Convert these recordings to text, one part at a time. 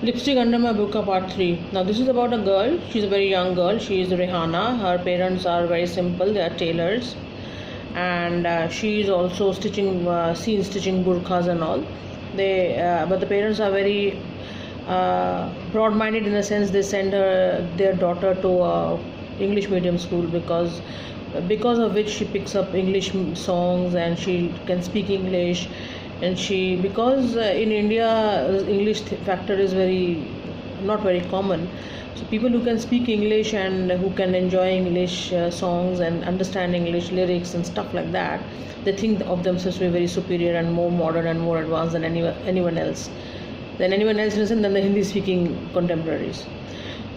Lipstick Under My Burqa Part 3. Now, this is about a girl. She's a very young girl. She is Rehana. Her parents are very simple, they are tailors. And she is also seen stitching burqas and all. But the parents are very broad-minded in the sense they send their daughter to a English medium school because of which she picks up English songs and she can speak English. And because in India English factor is not very common, so people who can speak English and who can enjoy English songs and understand English lyrics and stuff like that, they think of themselves to be very superior and more modern and more advanced than anyone else than the Hindi speaking contemporaries.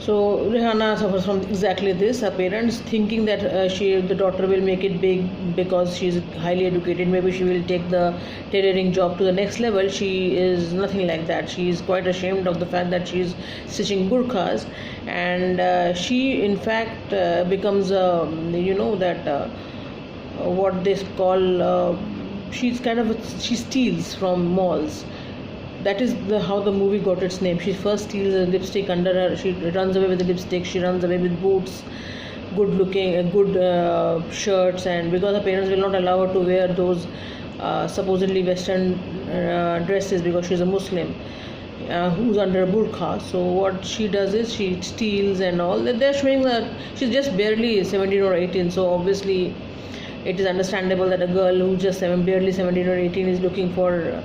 So Rehana suffers from exactly this. Her parents thinking that the daughter will make it big because she is highly educated. Maybe she will take the tailoring job to the next level. She is nothing like that. She is quite ashamed of the fact that she is stitching burqas, and she in fact becomes what they call she steals from malls. That is how the movie got its name. She first steals a lipstick under her. She runs away with the lipstick. She runs away with boots, good shirts, and because her parents will not allow her to wear those supposedly Western dresses because she's a Muslim who's under a burqa. So what she does is she steals and all. They're showing that she's just barely 17 or 18. So obviously, it is understandable that a girl who's just barely 17 or 18 is looking forward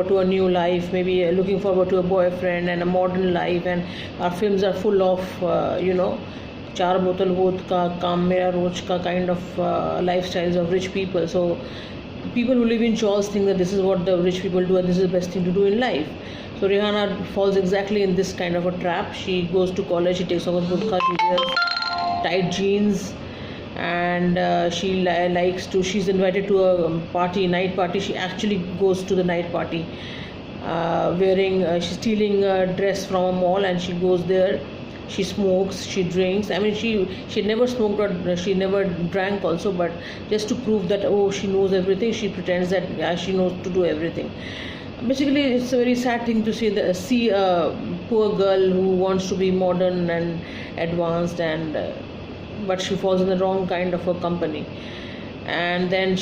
to a new life, maybe looking forward to a boyfriend and a modern life. And our films are full of char botal vodka, kam mera roch ka kind of lifestyles of rich people. So people who live in chawls think that this is what the rich people do and this is the best thing to do in life. So Rehana falls exactly in this kind of a trap. She goes to college, she takes off her burqa, she wears tight jeans, and she's invited to a night party. She actually goes to the night party she's stealing a dress from a mall, and she goes there. She smokes, she drinks. I mean, she never smoked or she never drank also, but just to prove that she knows everything, she pretends that she knows to do everything. Basically, it's a very sad thing to see a poor girl who wants to be modern and advanced, but she falls in the wrong kind of a company. And then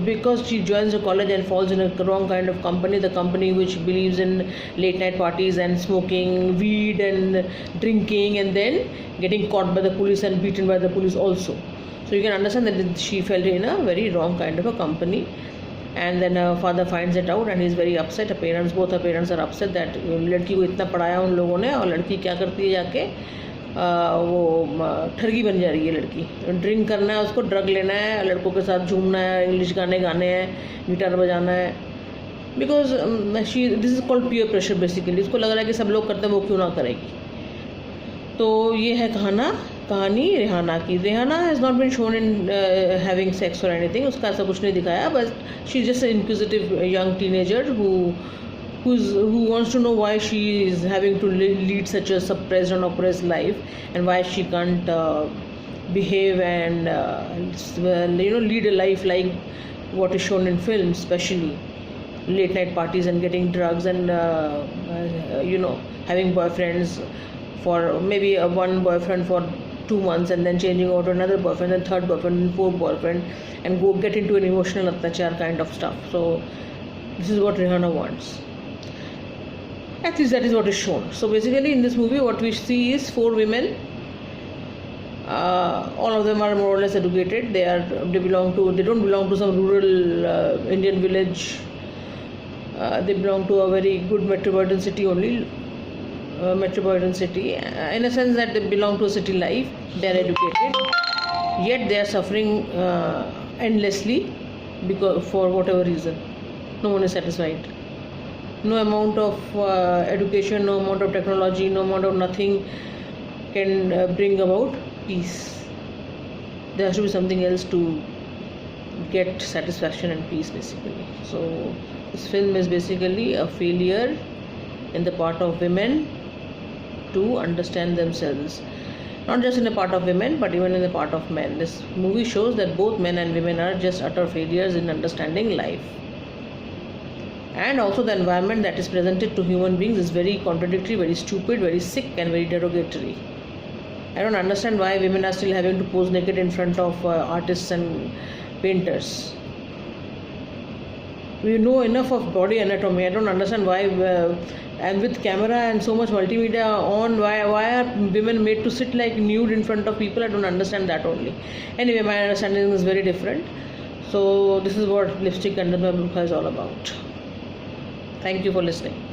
because she joins a college and falls in a wrong kind of company, the company which believes in late night parties and smoking weed and drinking, and then getting caught by the police and beaten by the police also. So you can understand that she fell in a very wrong kind of a company. And then her father finds it out and he's very upset. Both her parents are upset that लड़की को इतना पढ़ाया उन लोगों ने और लड़की क्या करती है जाके वो ठगी बन जा रही है लड़की. ड्रिंक करना है उसको, ड्रग लेना है, लड़कों के साथ झूमना है, इंग्लिश गाने गाने हैं, गिटार बजाना है. Because this is called peer pressure basically. इसको लग रहा है कि सब लोग करते हैं, वो क्यों ना करेगी. तो ये है कहानी रेहाना की. Rehana has not been shown in having sex or anything. उसका ऐसा कुछ नहीं दिखाया, but she is just an inquisitive young teenager who wants to know why she is having to lead such a suppressed and oppressed life, and why she can't behave and lead a life like what is shown in films, especially late night parties and getting drugs and having boyfriends for maybe one boyfriend for 2 months and then changing over to another boyfriend and third boyfriend and fourth boyfriend and go get into an emotional attachar kind of stuff. So this is what Rehana wants. At least that is what is shown. So basically in this movie what we see is 4 women. All of them are more or less educated. They don't belong to some rural Indian village. They belong to a very good metropolitan city only. Metropolitan city in a sense that they belong to a city life. They are educated, yet they are suffering endlessly because for whatever reason. No one is satisfied. No amount of education, no amount of technology, no amount of nothing can bring about peace. There has to be something else to get satisfaction and peace, basically. So this film is basically a failure in the part of women to understand themselves. Not just in the part of women, but even in the part of men. This movie shows that both men and women are just utter failures in understanding life. and also the environment that is presented to human beings is very contradictory, very stupid, very sick, and very derogatory. I don't understand why women are still having to pose naked in front of artists and painters. We know enough of body anatomy. I don't understand why, and with camera and so much multimedia on, why are women made to sit like nude in front of people? I don't understand that only. Anyway, my understanding is very different. So this is what lipstick under the burkha is all about. Thank you for listening.